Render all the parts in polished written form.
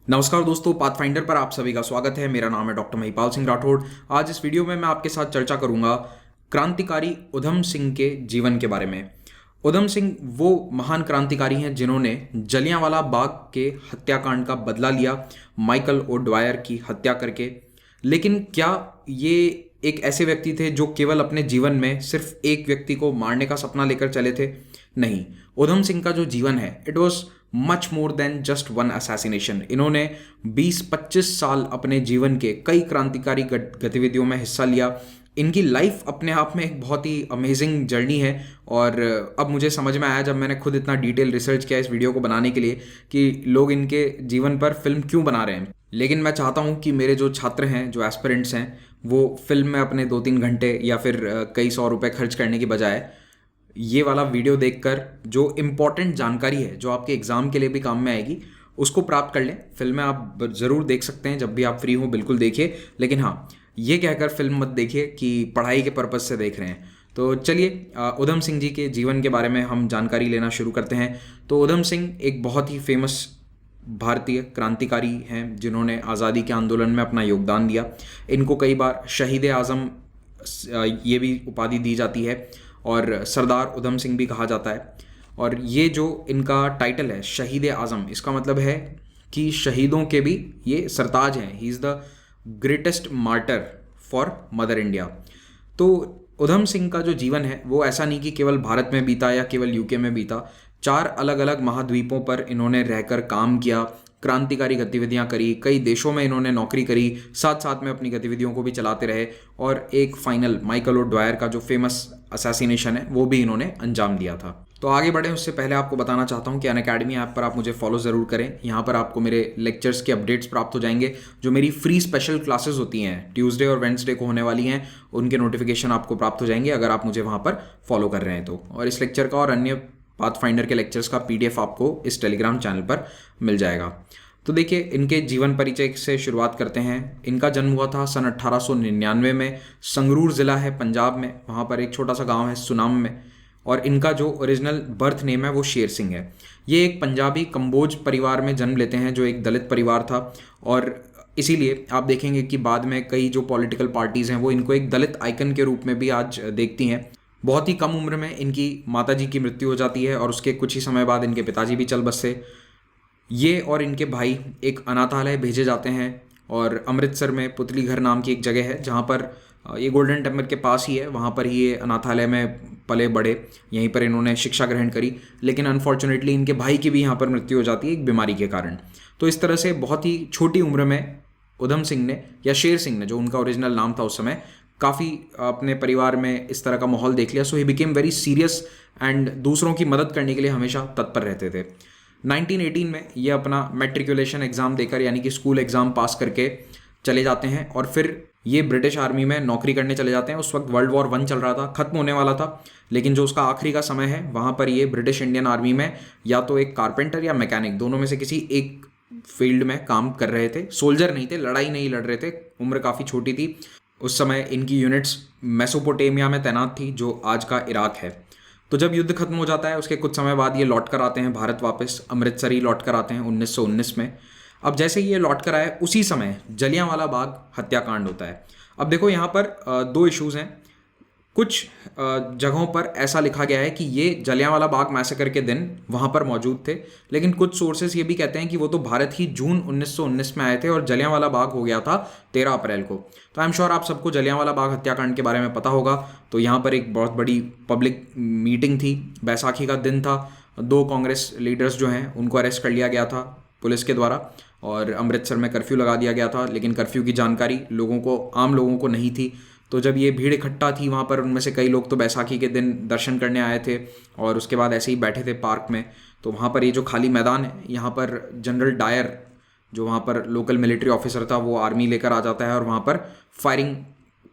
नमस्कार दोस्तों, पाथफाइंडर पर आप सभी का स्वागत है। मेरा नाम है डॉक्टर महिपाल सिंह राठौड़। आज इस वीडियो में मैं आपके साथ चर्चा करूंगा क्रांतिकारी उधम सिंह के जीवन के बारे में। उधम सिंह वो महान क्रांतिकारी हैं जिन्होंने जलियांवाला बाग के हत्याकांड का बदला लिया, माइकल ओडवायर की हत्या करके। लेकिन क्या ये एक ऐसे व्यक्ति थे जो केवल अपने जीवन में सिर्फ एक व्यक्ति को मारने का सपना लेकर चले थे? नहीं, उधम सिंह का जो जीवन है it was much more than just one assassination. इन्होंने 20-25 साल अपने जीवन के कई क्रांतिकारी गतिविधियों में हिस्सा लिया। इनकी लाइफ अपने आप में एक बहुत ही अमेजिंग जर्नी है। और अब मुझे समझ में आया जब मैंने खुद इतना डिटेल रिसर्च किया इस वीडियो को बनाने के लिए कि लोग इनके जीवन पर फिल्म क्यों बना रहे हैं। लेकिन मैं चाहता हूं कि मेरे जो छात्र हैं, जो एस्पिरेंट्स हैं, वो फिल्म में अपने 2-3 घंटे या फिर कई सौ रुपए खर्च करने की बजाय ये वाला वीडियो देखकर जो इम्पोर्टेंट जानकारी है जो आपके एग्ज़ाम के लिए भी काम में आएगी उसको प्राप्त कर लें। फिल्में आप ज़रूर देख सकते हैं, जब भी आप फ्री हो बिल्कुल देखिए। लेकिन हाँ, ये कहकर फिल्म मत देखिए कि पढ़ाई के पर्पज़ से देख रहे हैं। तो चलिए उधम सिंह जी के जीवन के बारे में हम जानकारी लेना शुरू करते हैं। तो उधम सिंह एक बहुत ही फेमस भारतीय क्रांतिकारी हैं जिन्होंने आज़ादी के आंदोलन में अपना योगदान दिया। इनको कई बार शहीद आज़म ये भी उपाधि दी जाती है और सरदार उधम सिंह भी कहा जाता है। और ये जो इनका टाइटल है शहीद आज़म, इसका मतलब है कि शहीदों के भी ये सरताज हैं। He is the greatest martyr for mother India. तो उधम सिंह का जो जीवन है वो ऐसा नहीं कि केवल भारत में बीता या केवल यूके में बीता। 4 अलग अलग महाद्वीपों पर इन्होंने रहकर काम किया, क्रांतिकारी गतिविधियां करी, कई देशों में इन्होंने नौकरी करी, साथ साथ में अपनी गतिविधियों को भी चलाते रहे। और एक फाइनल माइकल ओडवायर का जो फेमस असैसिनेशन है वो भी इन्होंने अंजाम दिया था। तो आगे बढ़े उससे पहले आपको बताना चाहता हूँ कि अनअकैडमी ऐप पर आप मुझे फॉलो ज़रूर करें। यहाँ पर आपको मेरे लेक्चर्स के अपडेट्स प्राप्त हो जाएंगे। जो मेरी फ्री स्पेशल क्लासेस होती हैं ट्यूसडे और वेडनेसडे को होने वाली हैं, उनके नोटिफिकेशन आपको प्राप्त हो जाएंगे अगर आप मुझे वहाँ पर फॉलो कर रहे हैं तो। और इस लेक्चर का और अन्य पाथफाइंडर के लेक्चर्स का PDF आपको इस टेलीग्राम चैनल पर मिल जाएगा। तो देखिए, इनके जीवन परिचय से शुरुआत करते हैं। इनका जन्म हुआ था सन 1899 में। संगरूर ज़िला है पंजाब में, वहाँ पर एक छोटा सा गांव है सुनाम में। और इनका जो ओरिजिनल बर्थ नेम है वो शेर सिंह है। ये एक पंजाबी कंबोज परिवार में जन्म लेते हैं जो एक दलित परिवार था। और इसीलिए आप देखेंगे कि बाद में कई जो पॉलिटिकल पार्टीज़ हैं वो इनको एक दलित आइकन के रूप में भी आज देखती हैं। बहुत ही कम उम्र में इनकी माताजी की मृत्यु हो जाती है और उसके कुछ ही समय बाद इनके पिताजी भी चल बसे। ये और इनके भाई एक अनाथालय भेजे जाते हैं। और अमृतसर में पुतली घर नाम की एक जगह है जहाँ पर ये गोल्डन टेम्पल के पास ही है, वहाँ पर ही ये अनाथालय में पले बड़े, यहीं पर इन्होंने शिक्षा ग्रहण करी। लेकिन अनफॉर्चुनेटली इनके भाई की भी यहाँ पर मृत्यु हो जाती है एक बीमारी के कारण। तो इस तरह से बहुत ही छोटी उम्र में उधम सिंह ने, या शेर सिंह ने जो उनका ओरिजिनल नाम था उस समय, काफ़ी अपने परिवार में इस तरह का माहौल देख लिया। So he became very serious and दूसरों की मदद करने के लिए हमेशा तत्पर रहते थे। 1918 में ये अपना मैट्रिकुलेशन एग्ज़ाम देकर, यानी कि स्कूल एग्ज़ाम पास करके चले जाते हैं और फिर ये ब्रिटिश आर्मी में नौकरी करने चले जाते हैं। उस वक्त वर्ल्ड वॉर 1 चल रहा था, ख़त्म होने वाला था। लेकिन जो उसका आखिरी का समय है वहाँ पर ये ब्रिटिश इंडियन आर्मी में या तो एक कारपेंटर या मैकेनिक, दोनों में से किसी एक फील्ड में काम कर रहे थे। सोल्जर नहीं थे, लड़ाई नहीं लड़ रहे थे, उम्र काफ़ी छोटी थी। उस समय इनकी यूनिट्स मेसोपोटामिया में तैनात थी जो आज का इराक है। तो जब युद्ध खत्म हो जाता है उसके कुछ समय बाद ये लौट कर आते हैं भारत वापस। अमृतसर ही लौट कर आते हैं 1919 में। अब जैसे ये लौट कर आए उसी समय जलियांवाला बाग हत्याकांड होता है। अब देखो, यहाँ पर 2 इश्यूज़ हैं। कुछ जगहों पर ऐसा लिखा गया है कि ये जलियांवाला बाग मैसेकर के दिन वहाँ पर मौजूद थे, लेकिन कुछ सोर्सेस ये भी कहते हैं कि वो तो भारत ही जून 1919 में आए थे और जलियांवाला बाग हो गया था 13 अप्रैल को। तो आई एम श्योर आप सबको जलियांवाला बाग हत्याकांड के बारे में पता होगा। तो यहाँ पर एक बहुत बड़ी पब्लिक मीटिंग थी, बैसाखी का दिन था। 2 कांग्रेस लीडर्स जो हैं उनको अरेस्ट कर लिया गया था पुलिस के द्वारा और अमृतसर में कर्फ्यू लगा दिया गया था। लेकिन कर्फ्यू की जानकारी आम लोगों को नहीं थी। तो जब ये भीड़ इकट्ठा थी वहाँ पर, उनमें से कई लोग तो बैसाखी के दिन दर्शन करने आए थे और उसके बाद ऐसे ही बैठे थे पार्क में। तो वहाँ पर ये जो खाली मैदान है, यहाँ पर जनरल डायर जो वहाँ पर लोकल मिलिट्री ऑफिसर था वो आर्मी लेकर आ जाता है और वहाँ पर फायरिंग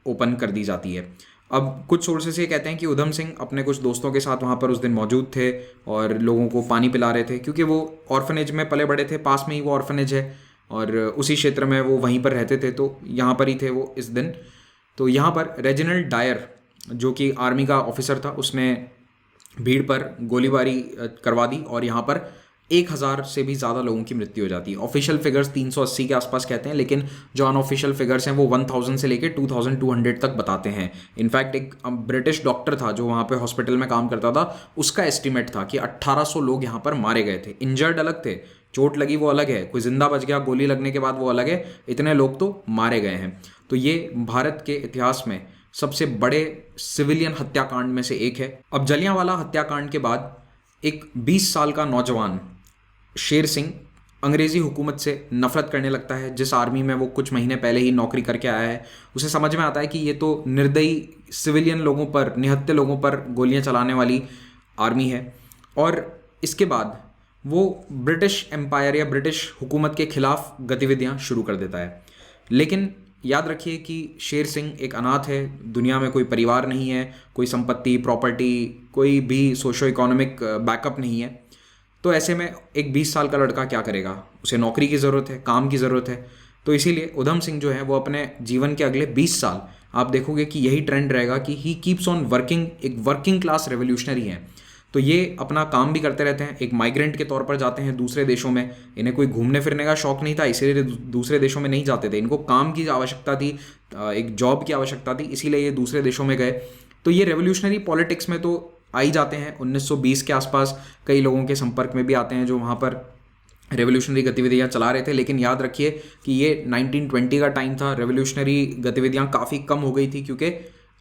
ओपन कर दी जाती है। अब कुछ सोर्सेस ये कहते हैं कि उधम सिंह अपने कुछ दोस्तों के साथ वहाँ पर उस दिन मौजूद थे और लोगों को पानी पिला रहे थे, क्योंकि वो ऑर्फनेज में पले बड़े थे, पास में ही वो ऑर्फनेज है और उसी क्षेत्र में वो वहीं पर रहते थे। तो यहाँ पर ही थे वो इस दिन। तो यहाँ पर रेजिनल्ड डायर जो कि आर्मी का ऑफिसर था, उसने भीड़ पर गोलीबारी करवा दी और यहाँ पर 1000 से भी ज़्यादा लोगों की मृत्यु हो जाती है। ऑफिशियल फिगर्स 380 के आसपास कहते हैं, लेकिन जो अनऑफिशियल फिगर्स हैं वो 1000 से लेकर 2200 तक बताते हैं। इनफैक्ट एक ब्रिटिश डॉक्टर था जो वहाँ पे हॉस्पिटल में काम करता था, उसका एस्टिमेट था कि 1800 लोग यहाँ पर मारे गए थे। इंजर्ड अलग थे, चोट लगी वो अलग है, कोई जिंदा बच गया गोली लगने के बाद वो अलग है, इतने लोग तो मारे गए हैं। तो ये भारत के इतिहास में सबसे बड़े सिविलियन हत्याकांड में से एक है। अब जलियांवाला हत्याकांड के बाद एक 20 साल का नौजवान शेर सिंह अंग्रेज़ी हुकूमत से नफरत करने लगता है। जिस आर्मी में वो कुछ महीने पहले ही नौकरी करके आया है, उसे समझ में आता है कि ये तो निर्दयी सिविलियन लोगों पर, निहत्थे लोगों पर गोलियां चलाने वाली आर्मी है। और इसके बाद वो ब्रिटिश एम्पायर या ब्रिटिश हुकूमत के खिलाफ गतिविधियां शुरू कर देता है। लेकिन याद रखिए कि शेर सिंह एक अनाथ है, दुनिया में कोई परिवार नहीं है, कोई संपत्ति, प्रॉपर्टी, कोई भी सोशो इकोनॉमिक बैकअप नहीं है। तो ऐसे में एक 20 साल का लड़का क्या करेगा? उसे नौकरी की ज़रूरत है, काम की ज़रूरत है। तो इसीलिए उधम सिंह जो है वो अपने जीवन के अगले 20 साल आप देखोगे कि यही ट्रेंड रहेगा कि ही कीप्स ऑन वर्किंग, एक वर्किंग क्लास रेवोल्यूशनरी है। तो ये अपना काम भी करते रहते हैं, एक माइग्रेंट के तौर पर जाते हैं दूसरे देशों में। इन्हें कोई घूमने फिरने का शौक नहीं था, इसीलिए दूसरे देशों में नहीं जाते थे। इनको काम की आवश्यकता थी, एक जॉब की आवश्यकता थी, इसीलिए ये दूसरे देशों में गए। तो ये रेवोल्यूशनरी पॉलिटिक्स में तो आ ही जाते हैं। 1920 के आसपास कई लोगों के संपर्क में भी आते हैं जो वहाँ पर रेवोल्यूशनरी गतिविधियाँ चला रहे थे। लेकिन याद रखिए कि ये 1920 का टाइम था, रेवोल्यूशनरी गतिविधियाँ काफ़ी कम हो गई थी क्योंकि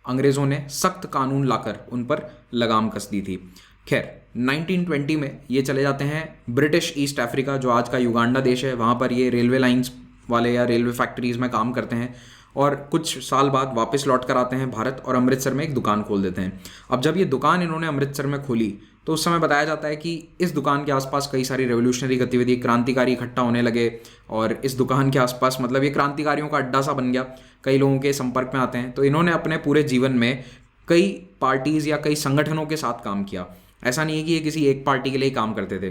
अंग्रेज़ों ने सख्त कानून लाकर उन पर लगाम कस दी थी। खैर 1920 में ये चले जाते हैं ब्रिटिश ईस्ट अफ्रीका, जो आज का युगांडा देश है। वहाँ पर ये रेलवे लाइंस वाले या रेलवे फैक्ट्रीज़ में काम करते हैं और कुछ साल बाद वापस लौट कर आते हैं भारत और अमृतसर में एक दुकान खोल देते हैं। अब जब ये दुकान इन्होंने अमृतसर में खोली तो उस समय बताया जाता है कि इस दुकान के आसपास कई सारी रेवोल्यूशनरी गतिविधि, क्रांतिकारी इकट्ठा होने लगे और इस दुकान के आसपास मतलब ये क्रांतिकारियों का अड्डा सा बन गया, कई लोगों के संपर्क में आते हैं। तो इन्होंने अपने पूरे जीवन में कई पार्टीज़ या कई संगठनों के साथ काम किया। ऐसा नहीं है कि ये किसी एक पार्टी के लिए काम करते थे।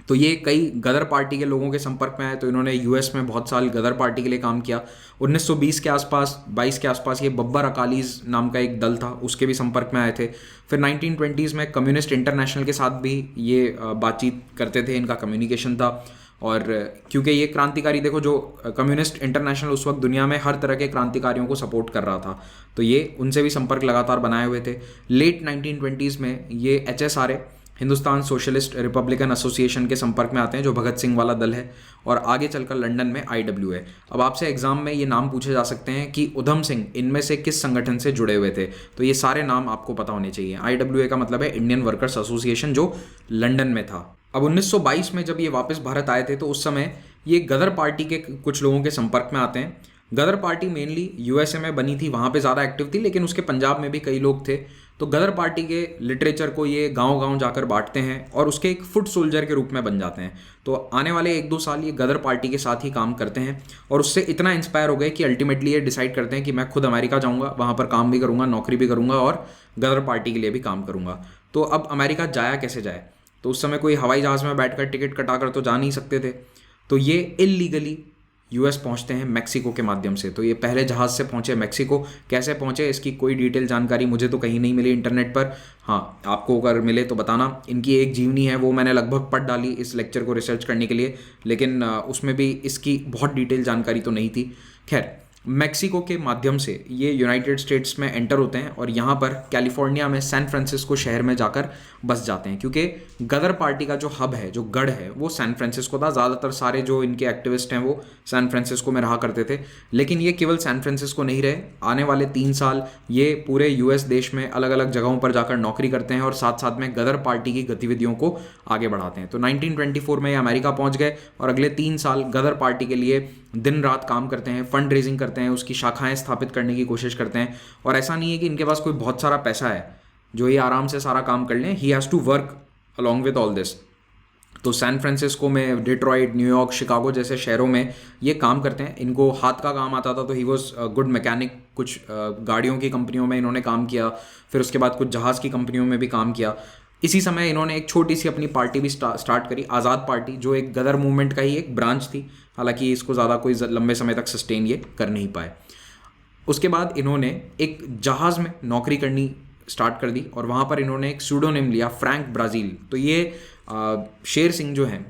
तो ये कई गदर पार्टी के लोगों के संपर्क में आए, तो इन्होंने यूएस में बहुत साल गदर पार्टी के लिए काम किया। 1920 के आसपास, 22 के आसपास ये बब्बर अकालीज नाम का एक दल था, उसके भी संपर्क में आए थे। फिर 1920s में कम्युनिस्ट इंटरनेशनल के साथ भी ये बातचीत करते थे, इनका कम्युनिकेशन था। और क्योंकि ये क्रांतिकारी, देखो जो कम्युनिस्ट इंटरनेशनल उस वक्त दुनिया में हर तरह के क्रांतिकारियों को सपोर्ट कर रहा था, तो ये उनसे भी संपर्क लगातार बनाए हुए थे। लेट 1920s में ये HSRA, Hindustan socialist Republican association के संपर्क में आते हैं, जो भगत सिंह वाला दल है, और आगे चलकर लंदन में IW है। अब आपसे एग्जाम में ये नाम पूछे जा सकते हैं कि उधम सिंह इनमें से किस संगठन से जुड़े हुए थे, तो ये सारे नाम आपको पता होने चाहिए। IWA का मतलब है इंडियन वर्कर्स एसोसिएशन, जो लंदन में था। अब 1922 में जब ये वापस भारत आए थे तो उस समय ये गदर पार्टी के कुछ लोगों के संपर्क में आते हैं। गदर पार्टी मेनली USA में बनी थी, वहाँ पे ज़्यादा एक्टिव थी, लेकिन उसके पंजाब में भी कई लोग थे। तो गदर पार्टी के लिटरेचर को ये गांव-गांव जाकर बांटते हैं और उसके एक फुट सोल्जर के रूप में बन जाते हैं। तो आने वाले 1-2 साल ये गदर पार्टी के साथ ही काम करते हैं और उससे इतना इंस्पायर हो गए कि अल्टीमेटली ये डिसाइड करते हैं कि मैं खुद अमेरिका जाऊँगा, वहाँ पर काम भी करूँगा, नौकरी भी करूँगा और गदर पार्टी के लिए भी काम करूँगा। तो अब अमेरिका जाया कैसे जाए? तो उस समय कोई हवाई जहाज़ में बैठकर टिकट कटाकर तो जा नहीं सकते थे। तो ये इल्लीगली US पहुंचते हैं मैक्सिको के माध्यम से। तो ये पहले जहाज़ से पहुंचे मैक्सिको। कैसे पहुंचे इसकी कोई डिटेल जानकारी मुझे तो कहीं नहीं मिली इंटरनेट पर। हाँ, आपको अगर मिले तो बताना। इनकी एक जीवनी है, वो मैंने लगभग पढ़ डाली इस लेक्चर को रिसर्च करने के लिए, लेकिन उसमें भी इसकी बहुत डिटेल जानकारी तो नहीं थी। खैर, मैक्सिको के माध्यम से ये यूनाइटेड स्टेट्स में एंटर होते हैं और यहाँ पर कैलिफोर्निया में सैन फ्रांसिस्को शहर में जाकर बस जाते हैं, क्योंकि गदर पार्टी का जो हब है, जो गढ़ है, वो सैन फ्रांसिस्को था। ज़्यादातर सारे जो इनके एक्टिविस्ट हैं वो सैन फ्रांसिस्को में रहा करते थे, लेकिन ये केवल सैन फ्रांसिस्को नहीं रहे। आने वाले 3 साल ये पूरे US देश में अलग अलग जगहों पर जाकर नौकरी करते हैं और साथ साथ में गदर पार्टी की गतिविधियों को आगे बढ़ाते हैं। तो 1924 में ये अमेरिका पहुँच गए और अगले 3 साल गदर पार्टी के लिए दिन रात काम करते हैं, फंड रेजिंग करते हैं, उसकी शाखाएं स्थापित करने की कोशिश करते हैं। और ऐसा नहीं है कि इनके पास कोई बहुत सारा पैसा है जो ये आराम से सारा काम कर लें। He has to work along with all this. तो सैन फ्रांसिस्को में, डिट्रॉइट, न्यूयॉर्क, शिकागो जैसे शहरों में ये काम करते हैं। इनको हाथ का काम आता था, तो ही वॉज गुड मैकेनिक। कुछ गाड़ियों की कंपनियों में इन्होंने काम किया, फिर उसके बाद कुछ जहाज़ की कंपनियों में भी काम किया। इसी समय इन्होंने एक छोटी सी अपनी पार्टी भी स्टार्ट करी, आज़ाद पार्टी, जो एक गदर मूवमेंट का ही एक ब्रांच थी। हालांकि इसको ज़्यादा कोई लंबे समय तक सस्टेन ये कर नहीं पाए। उसके बाद इन्होंने एक जहाज़ में नौकरी करनी स्टार्ट कर दी और वहाँ पर इन्होंने एक सूडोनेम लिया, फ्रैंक ब्राज़ील। तो ये शेर सिंह जो हैं,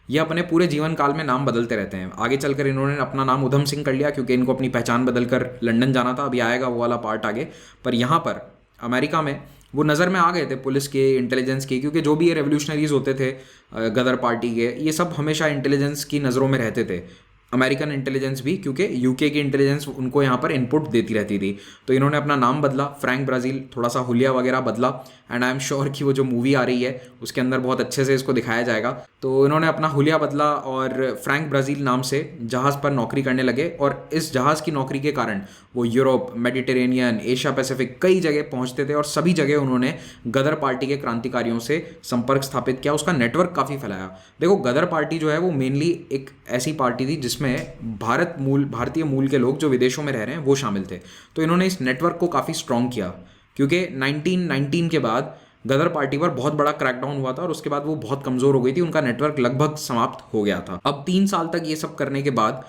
ये अपने पूरे जीवन काल में नाम बदलते रहते हैं। आगे चलकर इन्होंने अपना नाम उधम सिंह कर लिया क्योंकि इनको अपनी पहचान बदलकर लंदन जाना था। अभी आएगा वो वाला पार्ट आगे। पर यहाँ पर अमेरिका में वो नज़र में आ गए थे पुलिस के, इंटेलिजेंस के, क्योंकि जो भी ये रेवोल्यूशनरीज होते थे गदर पार्टी के, ये सब हमेशा इंटेलिजेंस की नज़रों में रहते थे। अमेरिकन इंटेलिजेंस भी, क्योंकि यूके की इंटेलिजेंस उनको यहाँ पर इनपुट देती रहती थी। तो इन्होंने अपना नाम बदला, फ्रैंक ब्राज़ील, थोड़ा सा हुलिया वगैरह बदला। एंड आई एम श्योर कि वो जो मूवी आ रही है उसके अंदर बहुत अच्छे से इसको दिखाया जाएगा। तो इन्होंने अपना हुलिया बदला और फ्रैंक ब्राज़ील नाम से जहाज़ पर नौकरी करने लगे। और इस जहाज़ की नौकरी के कारण वो यूरोप, मेडिटेरेनियन, एशिया पैसिफिक कई जगह पहुँचते थे और सभी जगह उन्होंने गदर पार्टी के क्रांतिकारियों से संपर्क स्थापित किया, उसका नेटवर्क काफ़ी फैलाया। देखो, गदर पार्टी जो है वो मेनली एक ऐसी पार्टी थी जिसमें भारतीय मूल के लोग जो विदेशों में रह रहे हैं वो शामिल थे। तो इन्होंने इस नेटवर्क को काफ़ी स्ट्रॉन्ग किया क्योंकि 1919 के बाद गदर पार्टी पर बहुत बड़ा क्रैकडाउन हुआ था और उसके बाद वो बहुत कमज़ोर हो गई थी, उनका नेटवर्क लगभग समाप्त हो गया था। अब 3 साल तक ये सब करने के बाद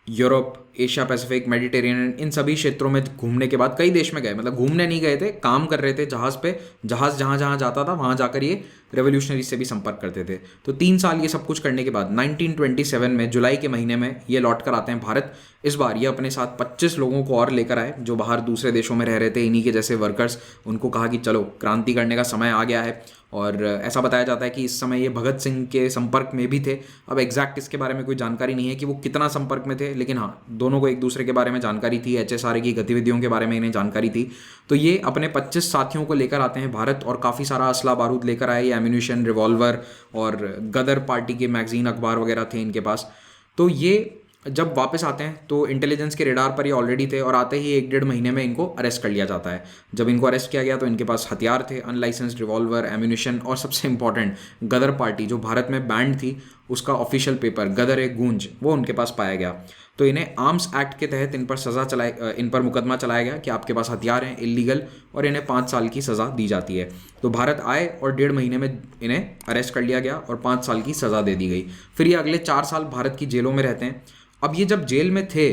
यूरोप, एशिया पैसिफिक, मेडिटेरेनियन, इन सभी क्षेत्रों में घूमने के बाद कई देश में गए, मतलब घूमने नहीं गए थे, काम कर रहे थे जहाज़ पे। जहाज़ जहाँ जहाँ जाता था वहाँ जाकर ये रेवोल्यूशनरी से भी संपर्क करते थे। तो 3 साल ये सब कुछ करने के बाद 1927 में जुलाई के महीने में ये लौट कर आते हैं भारत। इस बार ये अपने साथ 25 लोगों को और लेकर आए जो बाहर दूसरे देशों में रह रहे थे, इन्हीं के जैसे वर्कर्स। उनको कहा कि चलो क्रांति करने का समय आ गया है। और ऐसा बताया जाता है कि इस समय ये भगत सिंह के संपर्क में भी थे। अब एग्जैक्ट इसके बारे में कोई जानकारी नहीं है कि वो कितना संपर्क में थे, लेकिन हाँ, दोनों को एक दूसरे के बारे में जानकारी थी, HSRA की गतिविधियों के बारे में इन्हें जानकारी थी। तो ये अपने 25 साथियों को लेकर आते हैं भारत और काफ़ी सारा असला बारूद लेकर आए, एम्यूनिशन, रिवॉल्वर और गदर पार्टी के मैगजीन, अखबार वगैरह थे इनके पास। तो ये जब वापस आते हैं तो इंटेलिजेंस के रेडार पर ये ऑलरेडी थे और आते ही 1-1.5 महीने में इनको अरेस्ट कर लिया जाता है। जब इनको अरेस्ट किया गया तो इनके पास हथियार थे, अनलाइसेंस्ड रिवॉल्वर, एम्यूनिशन और सबसे इंपॉर्टेंट गदर पार्टी जो भारत में बैंड थी उसका ऑफिशियल पेपर गदर-ए-गूंज वो उनके पास पाया गया। तो इन्हें आर्म्स एक्ट के तहत इन पर मुकदमा चलाया गया कि आपके पास हथियार हैं, इलीगल, और इन्हें 5 साल की सज़ा दी जाती है। तो भारत आए और 1.5 महीने में इन्हें अरेस्ट कर लिया गया और 5 साल की सज़ा दे दी गई। फिर ये अगले 4 साल भारत की जेलों में रहते हैं। अब ये जब जेल में थे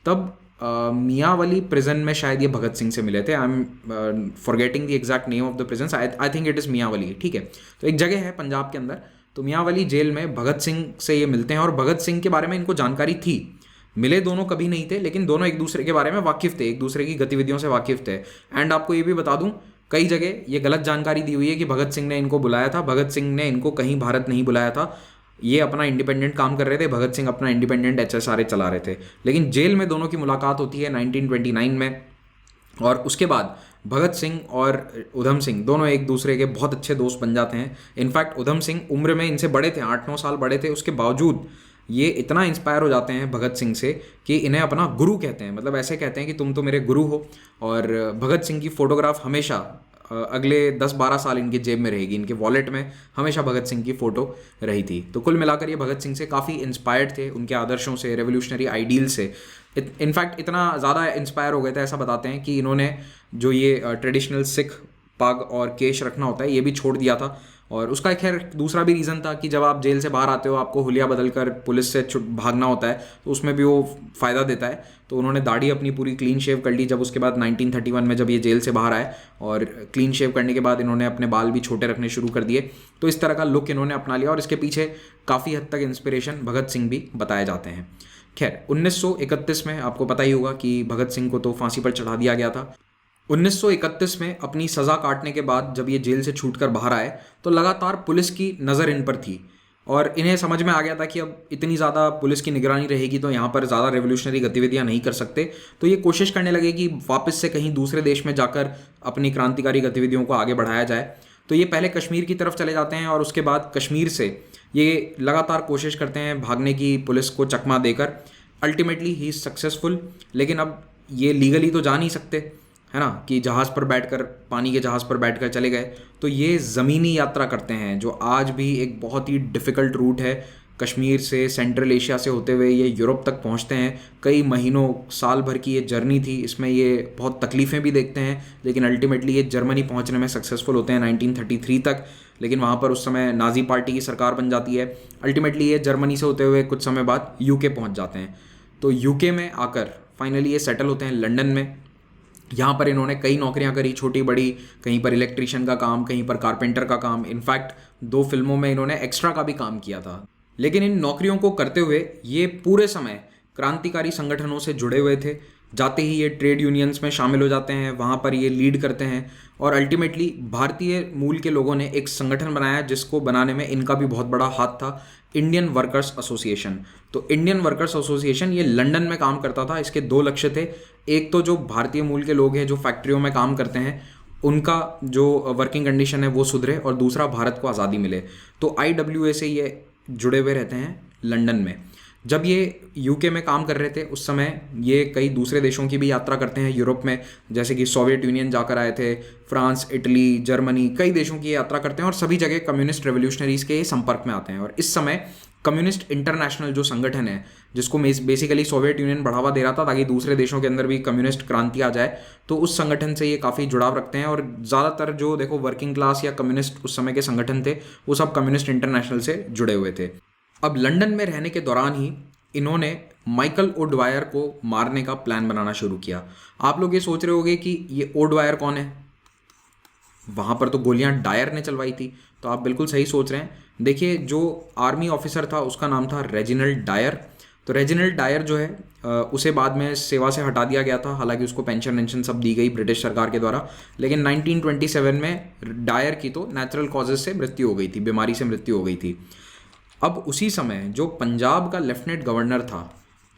तब मियाँवाली प्रिजन में शायद ये भगत सिंह से मिले थे। I am forgetting the exact name of the prison, I think it is Mianwali, ठीक है। तो एक जगह है पंजाब के अंदर, तो मियाँवाली जेल में भगत सिंह से ये मिलते हैं और भगत सिंह के बारे में इनको जानकारी थी। मिले दोनों कभी नहीं थे, लेकिन दोनों एक दूसरे के बारे में वाकिफ़ थे, एक दूसरे की गतिविधियों से वाकिफ़ थे। एंड आपको ये भी बता दूं, कई जगह ये गलत जानकारी दी हुई है कि भगत सिंह ने इनको बुलाया था। भगत सिंह ने इनको कहीं भारत नहीं बुलाया था, ये अपना इंडिपेंडेंट काम कर रहे थे, भगत सिंह अपना इंडिपेंडेंट HSRA चला रहे थे। लेकिन जेल में दोनों की मुलाकात होती है 1929 में और उसके बाद भगत सिंह और उधम सिंह दोनों एक दूसरे के बहुत अच्छे दोस्त बन जाते हैं। इनफैक्ट उधम सिंह उम्र में इनसे बड़े थे, 8-9 साल बड़े थे, उसके बावजूद ये इतना इंस्पायर हो जाते हैं भगत सिंह से कि इन्हें अपना गुरु कहते हैं। मतलब ऐसे कहते हैं कि तुम तो मेरे गुरु हो। और भगत सिंह की फ़ोटोग्राफ हमेशा अगले 10-12 साल इनके जेब में रहेगी, इनके वॉलेट में हमेशा भगत सिंह की फ़ोटो रही थी। तो कुल मिलाकर ये भगत सिंह से काफ़ी इंस्पायर्ड थे, उनके आदर्शों से, रेवोल्यूशनरी आइडियल से। इनफैक्ट इतना ज़्यादा इंस्पायर हो गए थे, ऐसा बताते हैं कि इन्होंने जो ये ट्रेडिशनल सिख पग और केश रखना होता है ये भी छोड़ दिया था। और उसका खैर दूसरा भी रीज़न था कि जब आप जेल से बाहर आते हो आपको हुलिया बदल कर पुलिस से भागना होता है, तो उसमें भी वो फ़ायदा देता है। तो उन्होंने दाढ़ी अपनी पूरी क्लीन शेव कर ली जब उसके बाद 1931 में जब ये जेल से बाहर आए, और क्लीन शेव करने के बाद इन्होंने अपने बाल भी छोटे रखने शुरू कर दिए। तो इस तरह का लुक इन्होंने अपना लिया और इसके पीछे काफ़ी हद तक इंस्पिरेशन भगत सिंह भी बताए जाते हैं। खैर 1931 में आपको पता ही होगा कि भगत सिंह को तो फांसी पर चढ़ा दिया गया था। 1931 में अपनी सज़ा काटने के बाद जब ये जेल से छूटकर बाहर आए तो लगातार पुलिस की नज़र इन पर थी और इन्हें समझ में आ गया था कि अब इतनी ज़्यादा पुलिस की निगरानी रहेगी तो यहाँ पर ज़्यादा रेवोल्यूशनरी गतिविधियाँ नहीं कर सकते। तो ये कोशिश करने लगे कि वापस से कहीं दूसरे देश में जाकर अपनी क्रांतिकारी गतिविधियों को आगे बढ़ाया जाए। तो ये पहले कश्मीर की तरफ चले जाते हैं और उसके बाद कश्मीर से ये लगातार कोशिश करते हैं भागने की पुलिस को चकमा देकर। अल्टीमेटली ही इज़ सक्सेसफुल, लेकिन अब ये लीगली तो जा नहीं सकते, है ना, कि जहाज़ पर बैठकर, पानी के जहाज़ पर बैठकर चले गए। तो ये ज़मीनी यात्रा करते हैं जो आज भी एक बहुत ही डिफ़िकल्ट रूट है। कश्मीर से सेंट्रल एशिया से होते हुए ये यूरोप तक पहुंचते हैं। कई महीनों, साल भर की ये जर्नी थी, इसमें ये बहुत तकलीफ़ें भी देखते हैं, लेकिन अल्टीमेटली ये जर्मनी पहुंचने में सक्सेसफुल होते हैं 1933 तक। लेकिन वहाँ पर उस समय नाज़ी पार्टी की सरकार बन जाती है। अल्टीमेटली ये जर्मनी से होते हुए कुछ समय बाद यूके पहुँच जाते हैं। तो यूके में आकर फाइनली ये सेटल होते हैं लंदन में। यहाँ पर इन्होंने कई नौकरियाँ करी, छोटी बड़ी, कहीं पर इलेक्ट्रीशियन का काम, कहीं पर कारपेंटर का काम। इनफैक्ट 2 फिल्मों में इन्होंने एक्स्ट्रा का भी काम किया था। लेकिन इन नौकरियों को करते हुए ये पूरे समय क्रांतिकारी संगठनों से जुड़े हुए थे। जाते ही ये ट्रेड यूनियंस में शामिल हो जाते हैं, वहाँ पर ये लीड करते हैं और अल्टीमेटली भारतीय मूल के लोगों ने एक संगठन बनाया जिसको बनाने में इनका भी बहुत बड़ा हाथ था, इंडियन वर्कर्स एसोसिएशन। तो इंडियन वर्कर्स एसोसिएशन ये लंदन में काम करता था। इसके 2 लक्ष्य थे। एक तो जो भारतीय मूल के लोग हैं जो फैक्ट्रियों में काम करते हैं उनका जो वर्किंग कंडीशन है वो सुधरे, और दूसरा भारत को आज़ादी मिले। तो IWA से ये जुड़े हुए रहते हैं लंदन में। जब ये यूके में काम कर रहे थे उस समय ये कई दूसरे देशों की भी यात्रा करते हैं यूरोप में, जैसे कि सोवियत यूनियन जाकर आए थे, फ्रांस, इटली, जर्मनी, कई देशों की यात्रा करते हैं और सभी जगह कम्युनिस्ट रेवोल्यूशनरीज के संपर्क में आते हैं। और इस समय कम्युनिस्ट इंटरनेशनल जो संगठन है, जिसको बेसिकली सोवियत यूनियन बढ़ावा दे रहा था ताकि दूसरे देशों के अंदर भी कम्युनिस्ट क्रांति आ जाए, तो उस संगठन से ये काफ़ी जुड़ाव रखते हैं। और ज़्यादातर जो देखो वर्किंग क्लास या कम्युनिस्ट उस समय के संगठन थे वो सब कम्युनिस्ट इंटरनेशनल से जुड़े हुए थे। अब लंदन में रहने के दौरान ही इन्होंने माइकल ओडवायर को मारने का प्लान बनाना शुरू किया। आप लोग ये सोच रहे होंगे कि ये ओडवायर कौन है, वहाँ पर तो गोलियां डायर ने चलवाई थी। तो आप बिल्कुल सही सोच रहे हैं। देखिए, जो आर्मी ऑफिसर था उसका नाम था रेजिनल्ड डायर। तो रेजिनल्ड डायर जो है उसे बाद में सेवा से हटा दिया गया था, हालांकि उसको पेंशन वेंशन सब दी गई ब्रिटिश सरकार के द्वारा। लेकिन 1927 में डायर की तो नेचुरल कॉजेज से मृत्यु हो गई थी, बीमारी से मृत्यु हो गई थी। अब उसी समय जो पंजाब का लेफ्टिनेंट गवर्नर था,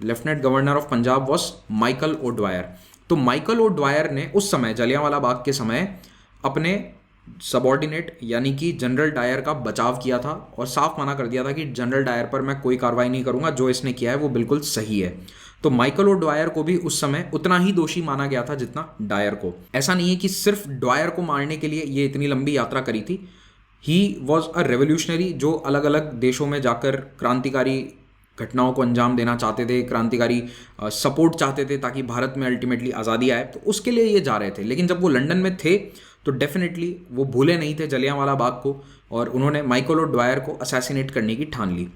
lieutenant governor of Punjab was Michael O'Dwyer. तो माइकल ओडवायर ने उस समय जलियांवाला बाग के समय अपने सबॉर्डिनेट यानी कि जनरल डायर का बचाव किया था और साफ मना कर दिया था कि जनरल डायर पर मैं कोई कार्रवाई नहीं करूंगा, जो इसने किया है वो बिल्कुल सही है। तो माइकल ओडवायर को भी उस समय उतना ही दोषी माना गया था जितना डायर को। ऐसा नहीं है कि सिर्फ डायर को मारने के लिए ये इतनी लंबी यात्रा करी थी। ही वॉज अ रेवोल्यूशनरी जो अलग अलग देशों में जाकर क्रांतिकारी घटनाओं को अंजाम देना चाहते थे, क्रांतिकारी सपोर्ट चाहते थे ताकि भारत में अल्टीमेटली आज़ादी आए। तो उसके लिए ये जा रहे थे। लेकिन जब वो लंदन में थे तो डेफिनेटली वो भूले नहीं थे जलियांवाला बाग को, और उन्होंने माइकल ओडवायर को असैसिनेट करने की ठान ली।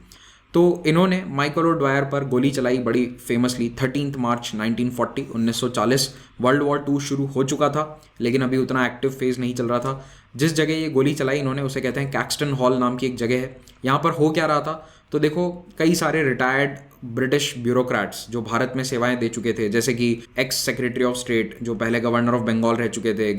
तो इन्होंने माइकल ओडवायर पर गोली चलाई बड़ी फेमसली 13 मार्च 1940 1940। वर्ल्ड वॉर 2 शुरू हो चुका था लेकिन अभी उतना एक्टिव फेज नहीं चल रहा था। जिस जगह ये गोली चलाई इन्होंने उसे कहते हैं कैक्सटन हॉल नाम की एक जगह है। यहाँ पर हो क्या रहा था, तो देखो कई सारे रिटायर्ड ब्रिटिश ब्यूरोक्रेट्स जो भारत में सेवाएं दे चुके थे, जैसे कि एक्स सेक्रेटरी ऑफ स्टेट जो पहले गवर्नर ऑफ बंगाल रह चुके थे,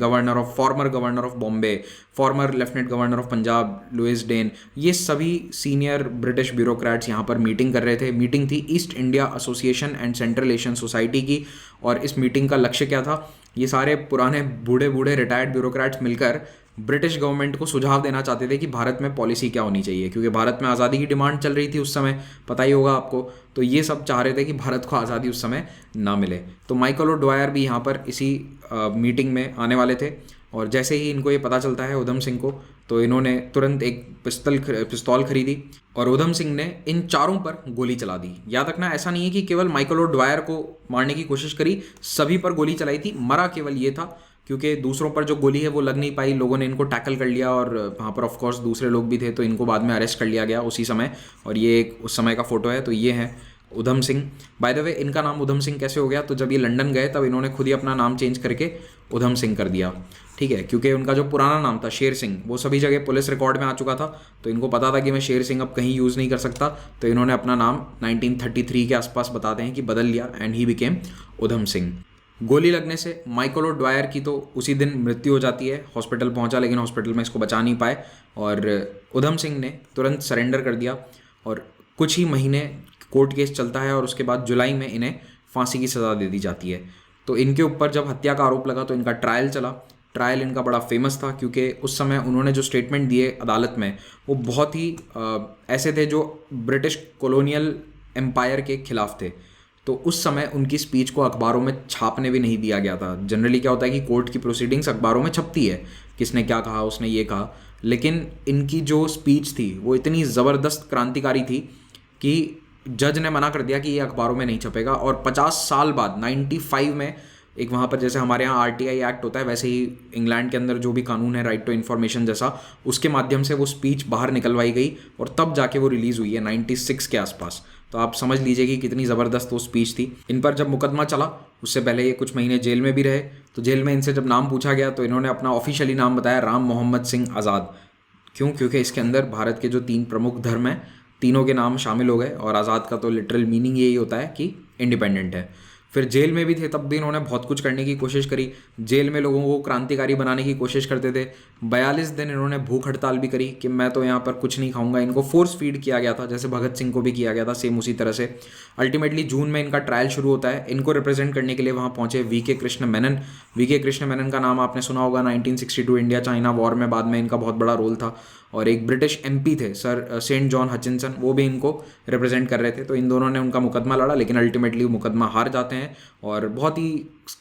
former governor of Bombay, former lieutenant governor of Punjab Louis Dane, ये सभी सीनियर ब्रिटिश ब्यूरोक्रेट्स यहाँ पर मीटिंग कर रहे थे। मीटिंग थी east India association and central Asian society की, और इस मीटिंग का लक्ष्य क्या था, ये सारे पुराने बूढ़े बूढ़े रिटायर्ड ब्यूरोक्रेट्स मिलकर ब्रिटिश गवर्नमेंट को सुझाव देना चाहते थे कि भारत में पॉलिसी क्या होनी चाहिए, क्योंकि भारत में आज़ादी की डिमांड चल रही थी उस समय, पता ही होगा आपको। तो ये सब चाह रहे थे कि भारत को आज़ादी उस समय ना मिले। तो माइकल ओडवायर भी यहाँ पर इसी मीटिंग में आने वाले थे, और जैसे ही इनको ये पता चलता है उधम सिंह को, तो इन्होंने तुरंत एक पिस्तौल खरीदी और उधम सिंह ने इन चारों पर गोली चला दी। याद रखना, ऐसा नहीं है कि केवल माइकल ओडवायर को मारने की कोशिश करी, सभी पर गोली चलाई थी। मरा केवल ये था क्योंकि दूसरों पर जो गोली है वो लग नहीं पाई, लोगों ने इनको टैकल कर लिया, और वहाँ पर ऑफ कोर्स दूसरे लोग भी थे तो इनको बाद में अरेस्ट कर लिया गया उसी समय। और ये एक उस समय का फोटो है। तो ये है Udham Singh. By the way, इनका नाम उधम सिंह कैसे हो गया, तो जब ये लंदन गए तब इन्होंने खुद ही अपना नाम चेंज करके उधम सिंह कर दिया, ठीक है, क्योंकि उनका जो पुराना नाम था शेर सिंह वो सभी जगह पुलिस रिकॉर्ड में आ चुका था। तो इनको पता था कि मैं शेर सिंह अब कहीं यूज़ नहीं कर सकता, तो इन्होंने अपना नाम 1933 के आसपास बताते हैं कि बदल लिया, and he became Udham Singh. गोली लगने से माइकल ओडवायर की तो उसी दिन मृत्यु हो जाती है। हॉस्पिटल पहुंचा लेकिन हॉस्पिटल में इसको बचा नहीं पाए, और उधम सिंह ने तुरंत सरेंडर कर दिया, और कुछ ही महीने कोर्ट केस चलता है और उसके बाद जुलाई में इन्हें फांसी की सज़ा दे दी जाती है। तो इनके ऊपर जब हत्या का आरोप लगा तो इनका ट्रायल चला। ट्रायल इनका बड़ा फेमस था क्योंकि उस समय उन्होंने जो स्टेटमेंट दिए अदालत में वो बहुत ही ऐसे थे जो ब्रिटिश कॉलोनियल एम्पायर के खिलाफ थे। तो उस समय उनकी स्पीच को अखबारों में छापने भी नहीं दिया गया था। जनरली क्या होता है कि कोर्ट की प्रोसीडिंग्स अखबारों में छपती है, किसने क्या कहा, उसने ये कहा, लेकिन इनकी जो स्पीच थी वो इतनी ज़बरदस्त क्रांतिकारी थी कि जज ने मना कर दिया कि ये अखबारों में नहीं छपेगा। और 50 साल बाद 95 में एक वहाँ पर जैसे हमारे यहाँ RTI एक्ट होता है, वैसे ही इंग्लैंड के अंदर जो भी कानून है राइट टू इन्फॉर्मेशन जैसा, उसके माध्यम से वो स्पीच बाहर निकलवाई गई और तब जाके वो रिलीज़ हुई है 96 के आसपास। तो आप समझ लीजिए कि कितनी ज़बरदस्त वो स्पीच थी। इन पर जब मुकदमा चला उससे पहले ये कुछ महीने जेल में भी रहे, तो जेल में इनसे जब नाम पूछा गया तो इन्होंने अपना ऑफिशियली नाम बताया राम मोहम्मद सिंह आज़ाद। क्यों? क्योंकि इसके अंदर भारत के जो 3 प्रमुख धर्म हैं तीनों के नाम शामिल हो गए, और आज़ाद का तो लिटरल मीनिंग यही होता है कि इंडिपेंडेंट है। फिर जेल में भी थे तब भी इन्होंने बहुत कुछ करने की कोशिश करी, जेल में लोगों को क्रांतिकारी बनाने की कोशिश करते थे। 42 दिन इन्होंने भूख हड़ताल भी करी कि मैं तो यहाँ पर कुछ नहीं खाऊंगा। इनको फोर्स फीड किया गया था जैसे भगत सिंह को भी किया गया था, सेम उसी तरह से। अल्टीमेटली जून में इनका ट्रायल शुरू होता है। इनको रिप्रेजेंट करने के लिए वहाँ पहुंचे वी.के. कृष्ण मेनन। वी.के. कृष्ण मेनन का नाम आपने सुना होगा, 1962 इंडिया चाइना वॉर में बाद में इनका बहुत बड़ा रोल था। और एक ब्रिटिश एमपी थे सर सेंट जॉन हचिनसन, वो भी इनको रिप्रेजेंट कर रहे थे। तो इन दोनों ने उनका मुकदमा लड़ा, लेकिन अल्टीमेटली मुकदमा हार जाते हैं और बहुत ही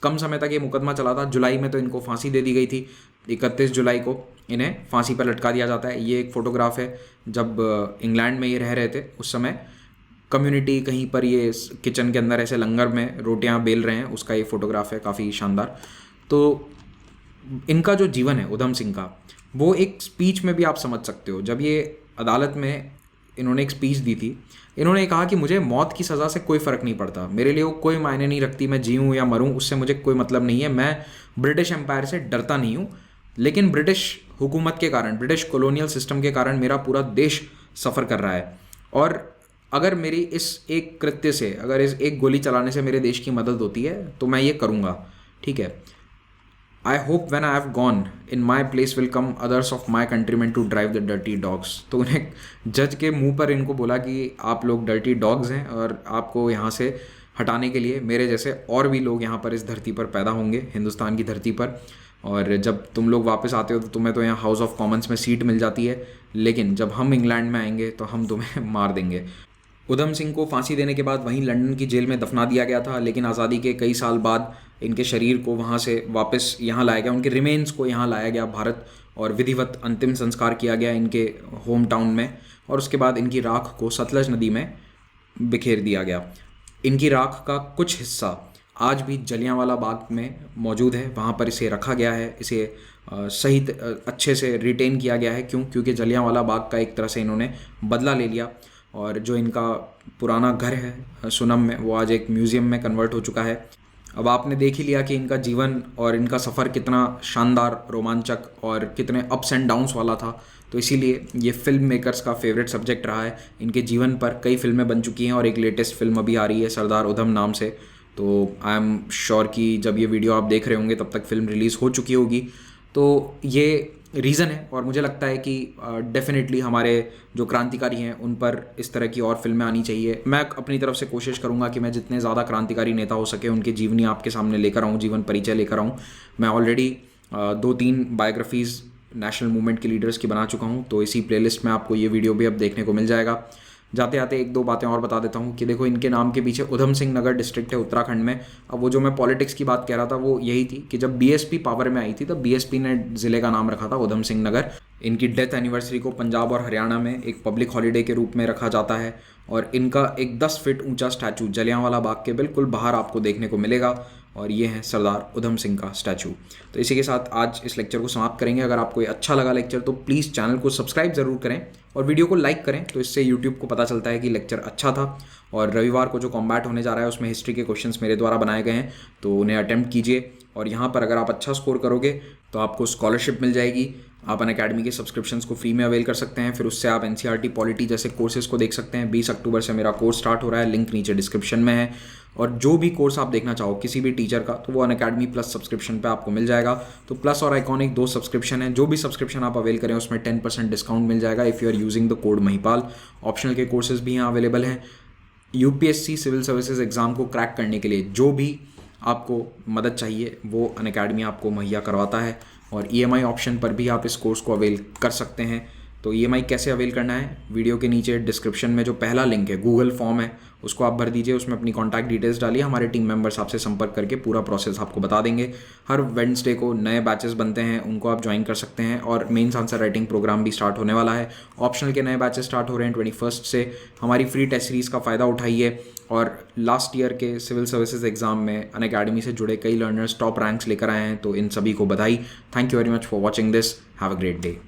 कम समय तक ये मुकदमा चला था। जुलाई में तो इनको फांसी दे दी गई थी, 31 जुलाई को इन्हें फांसी पर लटका दिया जाता है। ये एक फ़ोटोग्राफ है जब इंग्लैंड में ये रह रहे थे उस समय कम्युनिटी कहीं पर ये किचन के अंदर ऐसे लंगर में रोटियां बेल रहे हैं, उसका ये फ़ोटोग्राफ है, काफ़ी शानदार। तो इनका जो जीवन है उधम सिंह का, वो एक स्पीच में भी आप समझ सकते हो। जब ये अदालत में इन्होंने एक स्पीच दी थी, इन्होंने कहा कि मुझे मौत की सज़ा से कोई फ़र्क नहीं पड़ता, मेरे लिए वो कोई मायने नहीं रखती, मैं जीऊँ या मरूँ उससे मुझे कोई मतलब नहीं है। मैं ब्रिटिश एम्पायर से डरता नहीं हूँ, लेकिन ब्रिटिश हुकूमत के कारण, ब्रिटिश कॉलोनियल सिस्टम के कारण मेरा पूरा देश सफ़र कर रहा है। और अगर मेरी इस एक कृत्य से, अगर इस एक गोली चलाने से मेरे देश की मदद होती है तो मैं ये करूँगा, ठीक है। I hope when I have gone in my place will come others of my countrymen to drive the dirty dogs. तो उन्हें जज के मुंह पर इनको बोला कि आप लोग डर्टी डॉग्स हैं और आपको यहाँ से हटाने के लिए मेरे जैसे और भी लोग यहाँ पर इस धरती पर पैदा होंगे, हिंदुस्तान की धरती पर। और जब तुम लोग वापस आते हो तो तुम्हें तो यहाँ हाउस ऑफ कॉमन्स में सीट मिल जाती है, लेकिन जब हम इंग्लैंड में आएंगे तो हम तुम्हें मार देंगे। उधम सिंह को फांसी देने के बाद वहीं लंदन की जेल में दफना दिया गया था, लेकिन आज़ादी के कई साल बाद इनके शरीर को वहाँ से वापस यहाँ लाया गया, उनके रिमेन्स को यहाँ लाया गया भारत, और विधिवत अंतिम संस्कार किया गया इनके होम टाउन में। और उसके बाद इनकी राख को सतलज नदी में बिखेर दिया गया। इनकी राख का कुछ हिस्सा आज भी जलियांवाला बाग में मौजूद है, वहाँ पर इसे रखा गया है, इसे सही अच्छे से रिटेन किया गया है। क्यों? क्योंकि जलियांवाला बाग का एक तरह से इन्होंने बदला ले लिया, और जो इनका पुराना घर है सुनम में, वो आज एक म्यूज़ियम में कन्वर्ट हो चुका है। अब आपने देख ही लिया कि इनका जीवन और इनका सफ़र कितना शानदार, रोमांचक और कितने अप्स एंड डाउन्स वाला था। तो इसीलिए ये फिल्म मेकर्स का फेवरेट सब्जेक्ट रहा है। इनके जीवन पर कई फिल्में बन चुकी हैं और एक लेटेस्ट फिल्म अभी आ रही है सरदार उधम नाम से। तो आई एम श्योर कि जब ये वीडियो आप देख रहे होंगे तब तक फिल्म रिलीज़ हो चुकी होगी। तो ये रीज़न है, और मुझे लगता है कि डेफिनेटली हमारे जो क्रांतिकारी हैं उन पर इस तरह की और फिल्में आनी चाहिए। मैं अपनी तरफ से कोशिश करूंगा कि मैं जितने ज़्यादा क्रांतिकारी नेता हो सके उनकी जीवनी आपके सामने लेकर आऊँ, जीवन परिचय लेकर आऊँ। मैं ऑलरेडी 2-3 बायोग्राफीज़ नेशनल मूवमेंट के लीडर्स की बना चुका हूँ, तो इसी प्लेलिस्ट में आपको ये वीडियो भी अब देखने को मिल जाएगा। जाते आते 1-2 बातें और बता देता हूँ कि देखो, इनके नाम के पीछे उधम सिंह नगर डिस्ट्रिक्ट है उत्तराखंड में। अब वो जो मैं पॉलिटिक्स की बात कह रहा था वो यही थी कि जब बीएसपी पावर में आई थी तब बीएसपी ने ज़िले का नाम रखा था उधम सिंह नगर। इनकी डेथ एनिवर्सरी को पंजाब और हरियाणा में एक पब्लिक हॉलीडे के रूप में रखा जाता है, और इनका एक 10 फीट ऊंचा स्टैचू जलियांवाला बाग के बिल्कुल बाहर आपको देखने को मिलेगा, और ये है सरदार उधम सिंह का स्टैचू। तो इसी के साथ आज इस लेक्चर को समाप्त करेंगे। अगर आपको ये अच्छा लगा लेक्चर तो प्लीज़ चैनल को सब्सक्राइब ज़रूर करें और वीडियो को लाइक करें, तो इससे यूट्यूब को पता चलता है कि लेक्चर अच्छा था। और रविवार को जो कॉम्बैट होने जा रहा है उसमें हिस्ट्री के क्वेश्चंस मेरे द्वारा बनाए गए हैं, तो उन्हें अटेम्प्ट कीजिए। और यहाँ पर अगर आप अच्छा स्कोर करोगे तो आपको स्कॉलरशिप मिल जाएगी। आप अनअकैडमी के सब्सक्रिप्शंस को फ्री में अवेल कर सकते हैं, फिर उससे आप एनसीईआरटी पॉलिटी जैसे कोर्सेज को देख सकते हैं। 20 अक्टूबर से मेरा कोर्स स्टार्ट हो रहा है, लिंक नीचे डिस्क्रिप्शन में है। और जो भी कोर्स आप देखना चाहो किसी भी टीचर का, तो वो अनअकैडमी प्लस सब्सक्रिप्शन पे आपको मिल जाएगा। तो प्लस और आइकॉनिक 2 सब्सक्रिप्शन है, जो भी सब्सक्रिप्शन आप अवेल करें उसमें 10% डिस्काउंट मिल जाएगा if you are using the code Mahipal. Optional के कोर्सेज भी यहाँ अवेलेबल हैं। यूपीएससी सिविल सर्विसेज एग्ज़ाम को क्रैक करने के लिए जो भी आपको मदद चाहिए वो अनअकैडमी आपको मुहैया करवाता है, और ईएमआई ऑप्शन पर भी आप इस कोर्स को अवेल कर सकते हैं। तो ईएमआई कैसे अवेल करना है, वीडियो के नीचे डिस्क्रिप्शन में जो पहला लिंक है गूगल फॉर्म है उसको आप भर दीजिए, उसमें अपनी कॉन्टैक्ट डिटेल्स डालिए, हमारे टीम मेंबर्स आपसे संपर्क करके पूरा प्रोसेस आपको बता देंगे। हर वेडनेसडे को नए बैचेस बनते हैं, उनको आप ज्वाइन कर सकते हैं, और मेंस आंसर राइटिंग प्रोग्राम भी स्टार्ट होने वाला है। ऑप्शनल के नए बैचेस स्टार्ट हो रहे हैं 21 से। हमारी फ्री टेस्ट सीरीज़ का फ़ायदा उठाइए, और लास्ट ईयर के सिविल सर्विसेज एग्जाम में अनअकैडमी से जुड़े कई लर्नर्स टॉप रैंक्स लेकर आए हैं, तो इन सभी को बधाई। Thank you very much for watching this. Have a great day.